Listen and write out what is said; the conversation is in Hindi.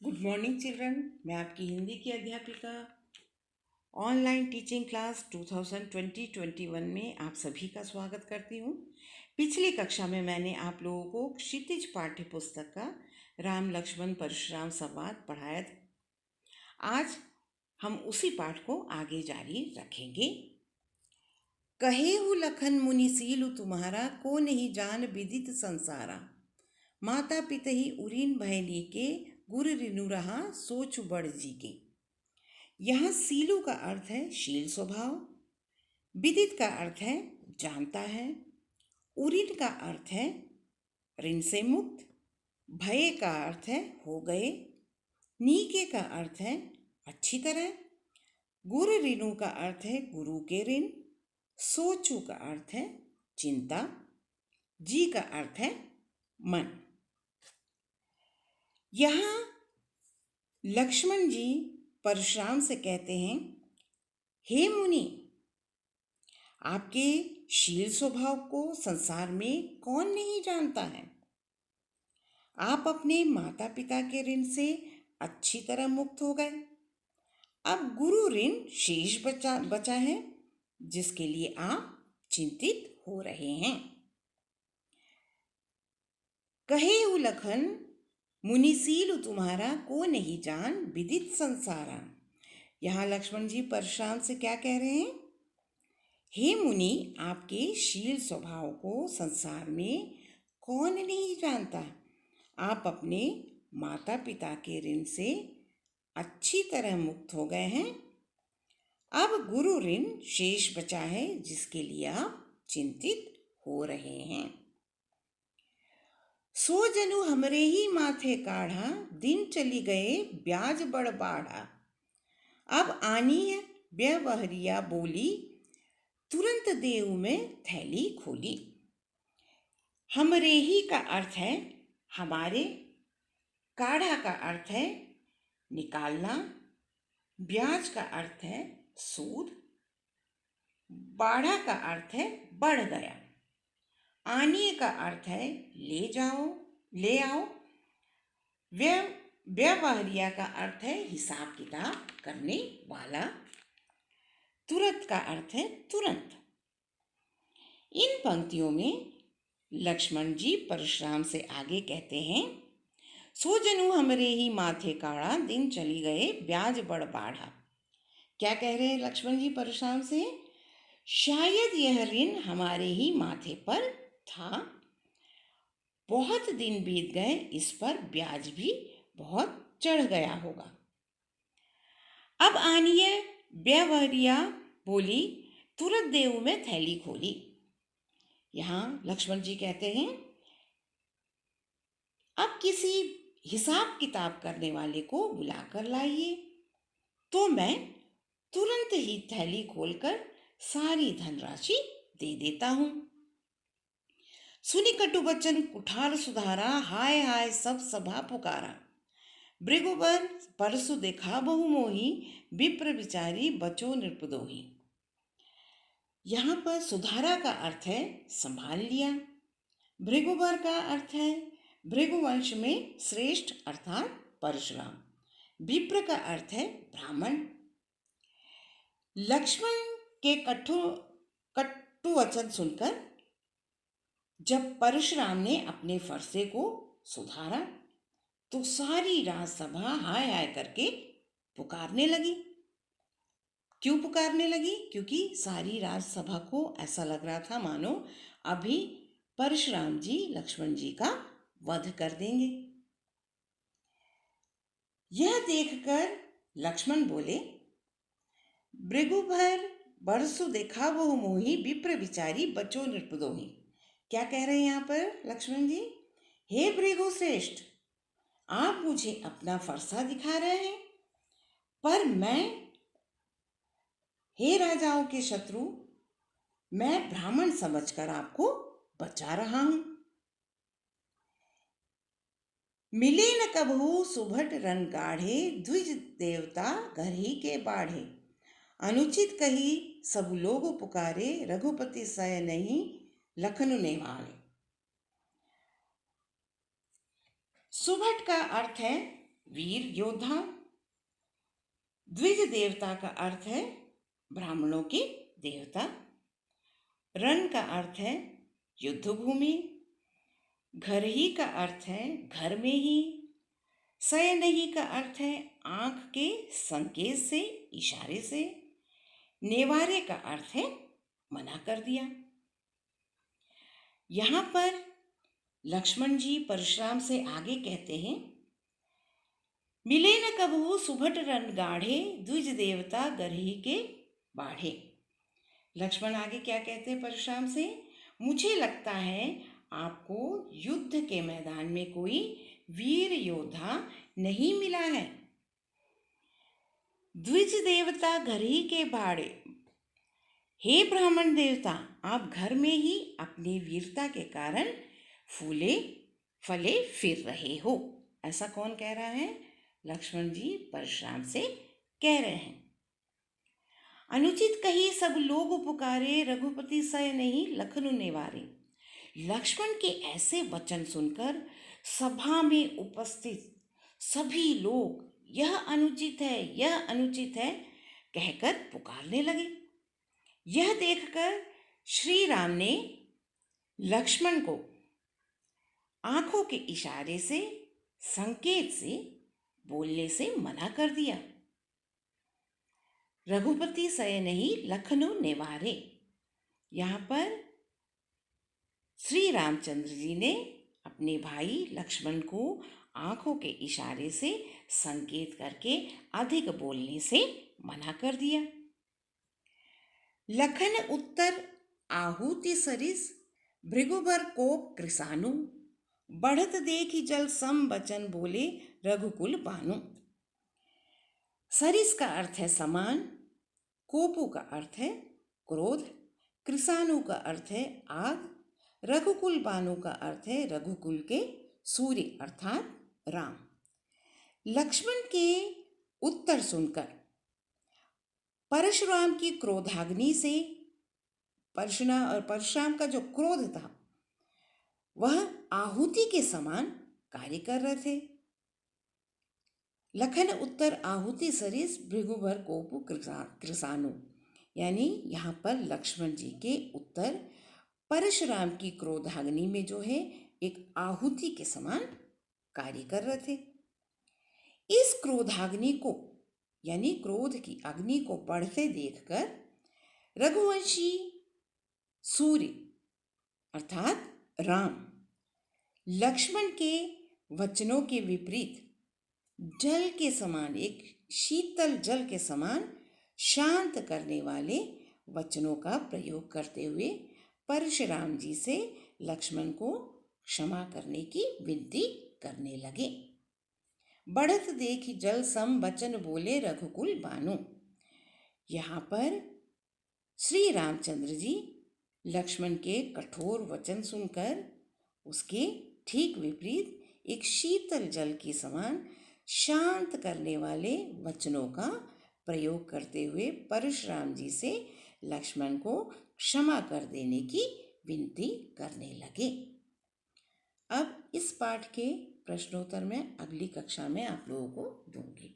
Good morning children. मैं आपकी हिंदी की अध्यापिका ऑनलाइन टीचिंग क्लास 2020-21 में आप सभी का स्वागत करती हूँ। पिछली कक्षा में मैंने आप लोगों को क्षितिज पाठ्य पुस्तक का राम लक्ष्मण परशुराम संवाद पढ़ाया था। आज हम उसी पाठ को आगे जारी रखेंगे। कहेहु लखन मुनि सीलु तुम्हारा, को नहीं जान विदित संसारा। माता पिता ही उरीन भय लीके, गुर रिनु रहा सोच बड़ जी के। यहाँ सीलु का अर्थ है शील स्वभाव, विदित का अर्थ है जानता है, उरीन का अर्थ है ऋण से मुक्त, भय का अर्थ है हो गए, नीके का अर्थ है अच्छी तरह, गुर ऋणु का अर्थ है गुरु के ऋण, सोचु का अर्थ है चिंता, जी का अर्थ है मन। यहाँ लक्ष्मण जी परशुराम से कहते हैं, हे मुनि, आपके शील स्वभाव को संसार में कौन नहीं जानता है। आप अपने माता पिता के ऋण से अच्छी तरह मुक्त हो गए। अब गुरु ऋण शेष बचा है, जिसके लिए आप चिंतित हो रहे हैं। कहेहु लखन मुनि सीलु तुम्हारा, को नहीं जान विदित संसारा। यहाँ लक्ष्मण जी परशुराम से क्या कह रहे हैं? हे मुनि, आपके शील स्वभाव को संसार में कौन नहीं जानता। आप अपने माता पिता के ऋण से अच्छी तरह मुक्त हो गए हैं। अब गुरु ऋण शेष बचा है, जिसके लिए आप चिंतित हो रहे हैं। सो जनु हमरे ही माथे काढ़ा, दिन चली गए ब्याज बड़ बाढ़ा। अब आनी है व्यवहरिया बोली, तुरंत देव में थैली खोली। हमरे ही का अर्थ है हमारे, काढ़ा का अर्थ है निकालना, ब्याज का अर्थ है सूद, बाढ़ा का अर्थ है बढ़ गया, आने का अर्थ है ले जाओ, ले आओ, व्यवहारिया का अर्थ है हिसाब किताब करने वाला, तुरंत का अर्थ है तुरंत। इन पंक्तियों में लक्ष्मण जी परशुराम से आगे कहते हैं, सो जनु हमरे ही माथे काढ़ा, दिन चली गए ब्याज बड़ बाढ़ा। क्या कह रहे हैं लक्ष्मण जी परशुराम से? शायद यह ऋण हमारे ही माथे पर था, बहुत दिन बीत गए, इस पर ब्याज भी बहुत चढ़ गया होगा। अब आनिए व्यवहारिया बोली, तुरंत देव में थैली खोली। यहाँ लक्ष्मण जी कहते हैं, अब किसी हिसाब किताब करने वाले को बुलाकर लाइए, तो मैं तुरंत ही थैली खोलकर सारी धनराशि दे देता हूँ। सुनी कटु बचन कुठार सुधारा, हाय हाय सब सभा पुकारा। भृगुवर परसु देखा बहु मोही, विप्र विचारी बचो नृपदोही। यहाँ पर सुधारा का अर्थ है संभाल लिया, भृगुवर का अर्थ है भृगुवंश में श्रेष्ठ अर्थात परशुराम, विप्र का अर्थ है ब्राह्मण। लक्ष्मण के कटु वचन सुनकर जब परशुराम ने अपने फरसे को सुधारा, तो सारी राजसभा हाय हाय करके पुकारने लगी। क्यों पुकारने लगी? क्योंकि सारी राजसभा को ऐसा लग रहा था मानो अभी परशुराम जी लक्ष्मण जी का वध कर देंगे। यह देखकर लक्ष्मण बोले, भृगुभर बरसु देखा बहु मोही, विप्र विचारी बचो नृपदोही। क्या कह रहे हैं यहाँ पर लक्ष्मण जी? हे भृगु श्रेष्ठ, आप मुझे अपना फरसा दिखा रहे हैं, पर मैं, हे राजाओं के शत्रु, मैं ब्राह्मण समझकर आपको बचा रहा हूं। मिले न कबहू सुभट रन गाढ़े, द्विज देवता घर ही के बाढ़े। अनुचित कही सब लोग पुकारे, रघुपति सह नहीं लखन नेवाले। सुभट का अर्थ है वीर योद्धा। द्विज देवता का अर्थ है ब्राह्मणों के देवता। रण का अर्थ है युद्ध भूमि। घर ही का अर्थ है घर में ही। सयनही का अर्थ है आंख के संकेत से, इशारे से। नेवारे का अर्थ है मना कर दिया। यहां पर लक्ष्मण जी परशुराम से आगे कहते हैं, मिले न कबहू सुभट रन गाढ़े, द्विज देवता गरही के बाढ़े। लक्ष्मण आगे क्या कहते हैं परशुराम से, मुझे लगता है आपको युद्ध के मैदान में कोई वीर योद्धा नहीं मिला है। द्विज देवता घर ही के बाढ़े, हे ब्राह्मण देवता, आप घर में ही अपनी वीरता के कारण फूले फले फिर रहे हो। ऐसा कौन कह रहा है? लक्ष्मण जी परशुराम से कह रहे हैं। अनुचित कही सब लोग पुकारे, रघुपति सय नहीं लखनऊ नेवारे। लक्ष्मण के ऐसे वचन सुनकर सभा में उपस्थित सभी लोग यह अनुचित है, यह अनुचित है कहकर पुकारने लगे। यह देखकर श्री राम ने लक्ष्मण को आंखों के इशारे से, संकेत से बोलने से मना कर दिया। रघुपति सय नहीं लखनऊ नेवारे, यहाँ पर श्री रामचंद्र जी ने अपने भाई लक्ष्मण को आंखों के इशारे से संकेत करके अधिक बोलने से मना कर दिया। लखन उत्तर आहुति सरिस, भृगुबर कोप कृसानु। बढ़त देखी जल सम बचन बोले, रघुकुल बानु। सरिस का अर्थ है समान, कोपु का अर्थ है क्रोध, कृसानु का अर्थ है आग, रघुकुल बानु का अर्थ है रघुकुल के सूर्य अर्थात राम। लक्ष्मण के उत्तर सुनकर परशुराम की क्रोधाग्नि से, परशुराम का जो क्रोध था वह आहुति के समान कार्य कर रहे थे। लखन उत्तर आहुति सरिस, भृगुबर कोपु कृसानु, यानी यहाँ पर लक्ष्मण जी के उत्तर परशुराम की क्रोधाग्नि में जो है एक आहुति के समान कार्य कर रहे थे। इस क्रोधाग्नि को यानी क्रोध की अग्नि को बढ़ते देखकर रघुवंशी सूर्य अर्थात राम लक्ष्मण के वचनों के विपरीत जल के समान, एक शीतल जल के समान शांत करने वाले वचनों का प्रयोग करते हुए परशुराम जी से लक्ष्मण को क्षमा करने की विनती करने लगे। बढ़त देखी जल सम बचन बोले, रघुकुल बानु। यहाँ पर श्री रामचंद्र जी लक्ष्मण के कठोर वचन सुनकर उसके ठीक विपरीत एक शीतल जल के समान शांत करने वाले वचनों का प्रयोग करते हुए परशुराम जी से लक्ष्मण को क्षमा कर देने की विनती करने लगे। अब इस पाठ के प्रश्नोत्तर मैं अगली कक्षा में आप लोगों को दूंगी।